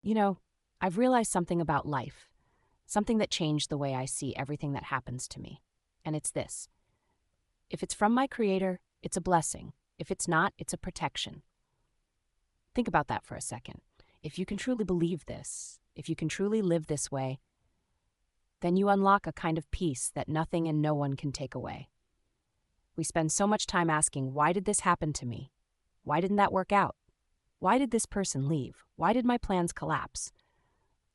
You know, I've realized something about life, something that changed the way I see everything that happens to me. And it's this: if it's from my Creator, it's a blessing. If it's not, it's a protection. Think about that for a second. If you can truly believe this, if you can truly live this way, then you unlock a kind of peace that nothing and no one can take away. We spend so much time asking, why did this happen to me? Why didn't that work out? Why did this person leave? Why did my plans collapse?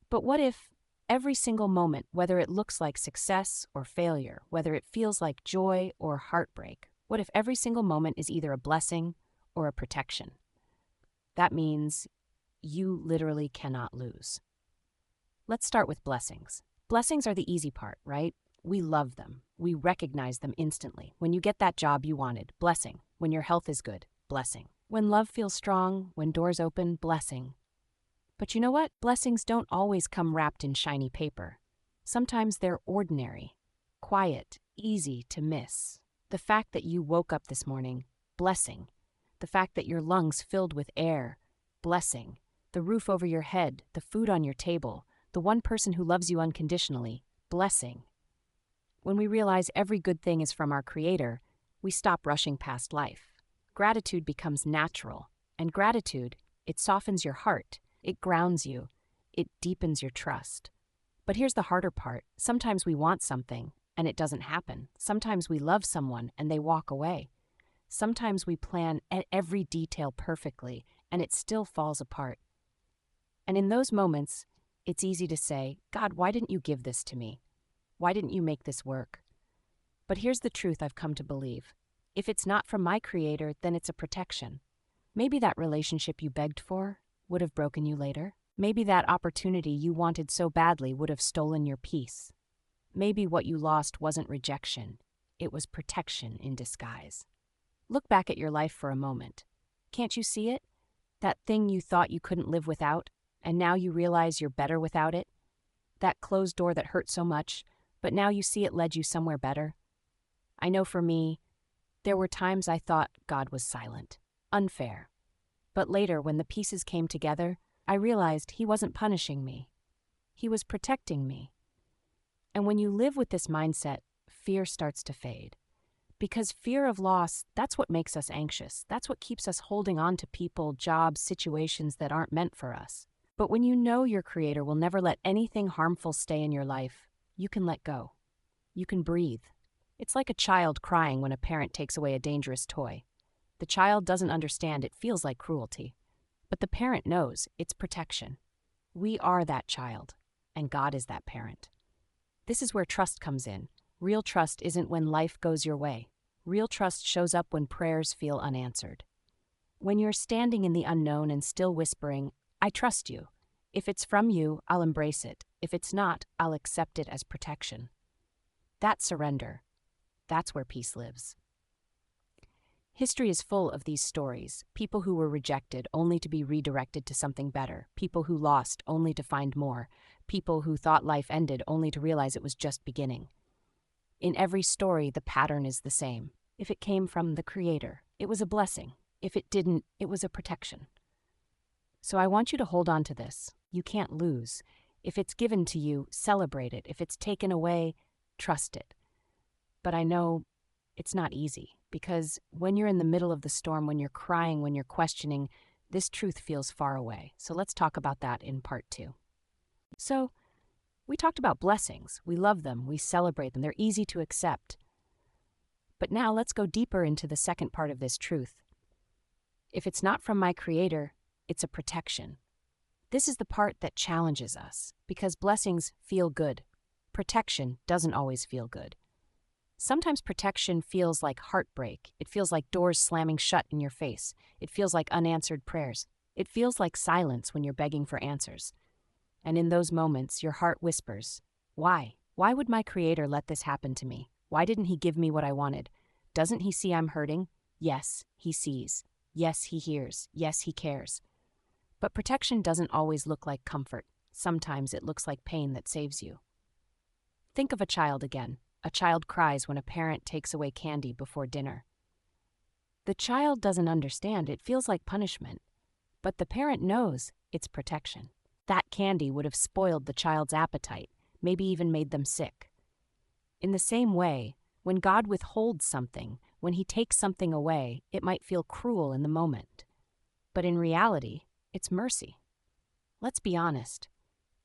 But what if every single moment, whether it looks like success or failure, whether it feels like joy or heartbreak, what if every single moment is either a blessing or a protection? That means you literally cannot lose. Let's start with blessings. Blessings are the easy part, right? We love them. We recognize them instantly. When you get that job you wanted, blessing. When your health is good, blessing. When love feels strong, when doors open, blessing. But you know what? Blessings don't always come wrapped in shiny paper. Sometimes they're ordinary, quiet, easy to miss. The fact that you woke up this morning, blessing. The fact that your lungs filled with air, blessing. The roof over your head, the food on your table, the one person who loves you unconditionally, blessing. When we realize every good thing is from our Creator, we stop rushing past life. Gratitude becomes natural, and gratitude, it softens your heart, it grounds you, it deepens your trust. But here's the harder part. Sometimes we want something, and it doesn't happen. Sometimes we love someone, and they walk away. Sometimes we plan every detail perfectly, and it still falls apart. And in those moments, it's easy to say, God, why didn't you give this to me? Why didn't you make this work? But here's the truth I've come to believe. If it's not from my Creator, then it's a protection. Maybe that relationship you begged for would have broken you later. Maybe that opportunity you wanted so badly would have stolen your peace. Maybe what you lost wasn't rejection. It was protection in disguise. Look back at your life for a moment. Can't you see it? That thing you thought you couldn't live without, and now you realize you're better without it? That closed door that hurt so much, but now you see it led you somewhere better? I know for me, there were times I thought God was silent, unfair. But later, when the pieces came together, I realized He wasn't punishing me. He was protecting me. And when you live with this mindset, fear starts to fade. Because fear of loss, that's what makes us anxious. That's what keeps us holding on to people, jobs, situations that aren't meant for us. But when you know your Creator will never let anything harmful stay in your life, you can let go. You can breathe. It's like a child crying when a parent takes away a dangerous toy. The child doesn't understand, it feels like cruelty. But the parent knows it's protection. We are that child, and God is that parent. This is where trust comes in. Real trust isn't when life goes your way. Real trust shows up when prayers feel unanswered. When you're standing in the unknown and still whispering, I trust you. If it's from you, I'll embrace it. If it's not, I'll accept it as protection. That's surrender. That's where peace lives. History is full of these stories. People who were rejected only to be redirected to something better. People who lost only to find more. People who thought life ended only to realize it was just beginning. In every story, the pattern is the same. If it came from the Creator, it was a blessing. If it didn't, it was a protection. So I want you to hold on to this. You can't lose. If it's given to you, celebrate it. If it's taken away, trust it. But I know it's not easy, because when you're in the middle of the storm, when you're crying, when you're questioning, this truth feels far away. So let's talk about that in part 2. So, we talked about blessings. We love them. We celebrate them. They're easy to accept. But now let's go deeper into the second part of this truth. If it's not from my Creator, it's a protection. This is the part that challenges us, because blessings feel good. Protection doesn't always feel good. Sometimes protection feels like heartbreak. It feels like doors slamming shut in your face. It feels like unanswered prayers. It feels like silence when you're begging for answers. And in those moments, your heart whispers, why? Why would my Creator let this happen to me? Why didn't He give me what I wanted? Doesn't He see I'm hurting? Yes, He sees. Yes, He hears. Yes, He cares. But protection doesn't always look like comfort. Sometimes it looks like pain that saves you. Think of a child again. A child cries when a parent takes away candy before dinner. The child doesn't understand. It feels like punishment. But the parent knows it's protection. That candy would have spoiled the child's appetite, maybe even made them sick. In the same way, when God withholds something, when He takes something away, it might feel cruel in the moment. But in reality, it's mercy. Let's be honest.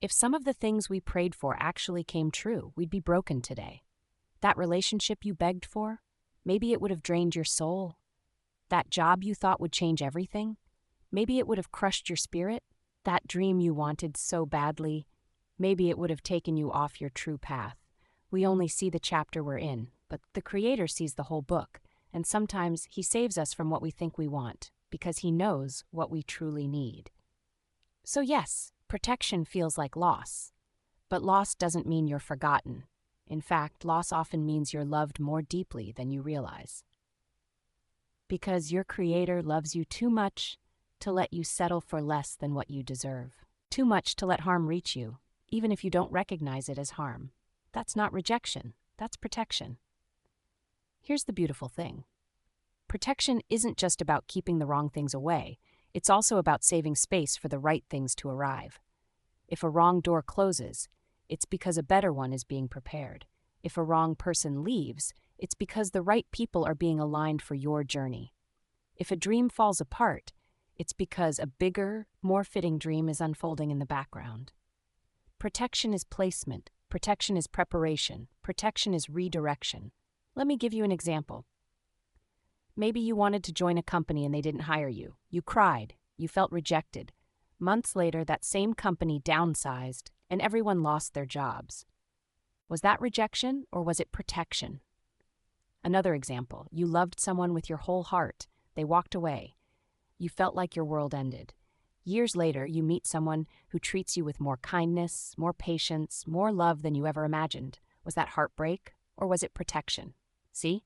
If some of the things we prayed for actually came true, we'd be broken today. That relationship you begged for, maybe it would have drained your soul. That job you thought would change everything, maybe it would have crushed your spirit. That dream you wanted so badly, maybe it would have taken you off your true path. We only see the chapter we're in, but the Creator sees the whole book, and sometimes He saves us from what we think we want, because He knows what we truly need. So yes, protection feels like loss, but loss doesn't mean you're forgotten. In fact, loss often means you're loved more deeply than you realize. Because your Creator loves you too much to let you settle for less than what you deserve. Too much to let harm reach you, even if you don't recognize it as harm. That's not rejection, that's protection. Here's the beautiful thing. Protection isn't just about keeping the wrong things away, it's also about saving space for the right things to arrive. If a wrong door closes, it's because a better one is being prepared. If a wrong person leaves, it's because the right people are being aligned for your journey. If a dream falls apart, it's because a bigger, more fitting dream is unfolding in the background. Protection is placement. Protection is preparation. Protection is redirection. Let me give you an example. Maybe you wanted to join a company and they didn't hire you. You cried. You felt rejected. Months later, that same company downsized and everyone lost their jobs. Was that rejection or was it protection? Another example. You loved someone with your whole heart. They walked away. You felt like your world ended. Years later, you meet someone who treats you with more kindness, more patience, more love than you ever imagined. Was that heartbreak, or was it protection? See?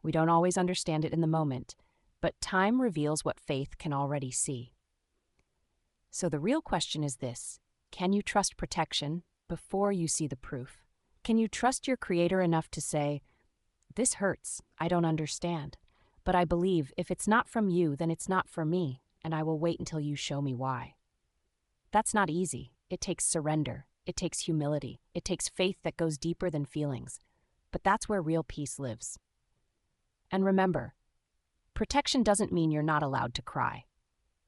We don't always understand it in the moment, but time reveals what faith can already see. So the real question is this: can you trust protection before you see the proof? Can you trust your Creator enough to say, "This hurts, I don't understand. But I believe if it's not from you, then it's not for me, and I will wait until you show me why." That's not easy. It takes surrender. It takes humility. It takes faith that goes deeper than feelings. But that's where real peace lives. And remember, protection doesn't mean you're not allowed to cry.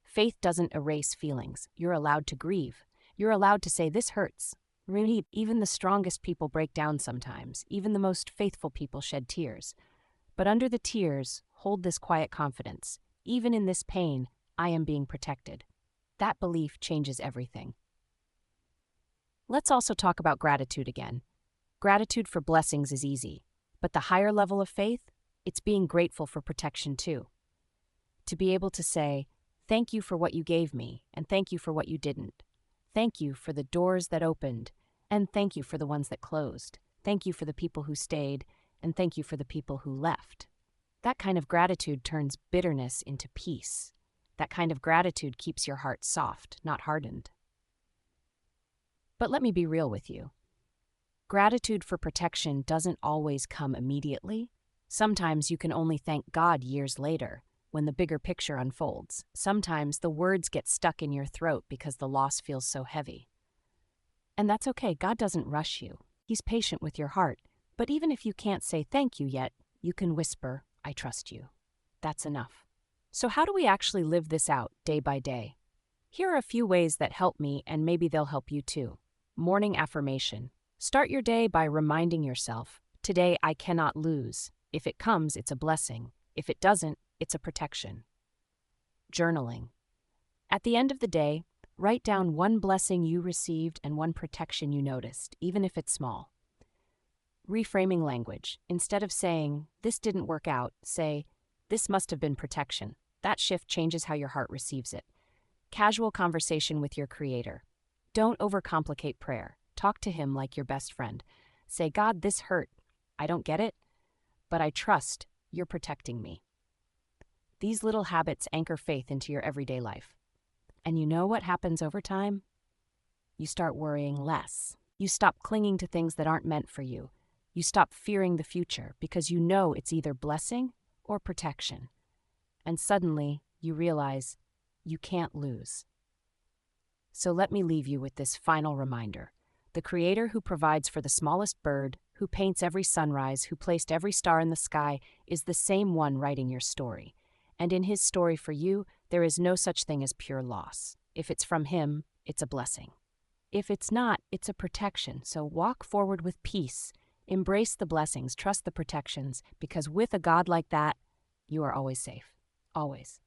Faith doesn't erase feelings. You're allowed to grieve. You're allowed to say, "This hurts." Really, even the strongest people break down sometimes. Even the most faithful people shed tears. But under the tears, hold this quiet confidence. Even in this pain, I am being protected. That belief changes everything. Let's also talk about gratitude again. Gratitude for blessings is easy, but the higher level of faith, it's being grateful for protection too. To be able to say, "Thank you for what you gave me, and thank you for what you didn't. Thank you for the doors that opened, and thank you for the ones that closed. Thank you for the people who stayed, and thank you for the people who left." That kind of gratitude turns bitterness into peace. That kind of gratitude keeps your heart soft, not hardened. But let me be real with you. Gratitude for protection doesn't always come immediately. Sometimes you can only thank God years later, when the bigger picture unfolds. Sometimes the words get stuck in your throat because the loss feels so heavy. And that's okay. God doesn't rush you. He's patient with your heart. But even if you can't say thank you yet, you can whisper, "I trust you." That's enough. So how do we actually live this out day by day? Here are a few ways that help me, and maybe they'll help you too. Morning affirmation. Start your day by reminding yourself, "Today I cannot lose. If it comes, it's a blessing. If it doesn't, it's a protection." Journaling. At the end of the day, write down one blessing you received and one protection you noticed, even if it's small. Reframing language. Instead of saying, "This didn't work out," say, "This must have been protection." That shift changes how your heart receives it. Casual conversation with your Creator. Don't overcomplicate prayer. Talk to Him like your best friend. Say, "God, this hurt. I don't get it, but I trust you're protecting me." These little habits anchor faith into your everyday life. And you know what happens over time? You start worrying less. You stop clinging to things that aren't meant for you. You stop fearing the future because you know it's either blessing or protection. And suddenly, you realize you can't lose. So let me leave you with this final reminder. The Creator who provides for the smallest bird, who paints every sunrise, who placed every star in the sky, is the same one writing your story. And in His story for you, there is no such thing as pure loss. If it's from Him, it's a blessing. If it's not, it's a protection. So walk forward with peace. Embrace the blessings, trust the protections, because with a God like that, you are always safe. Always.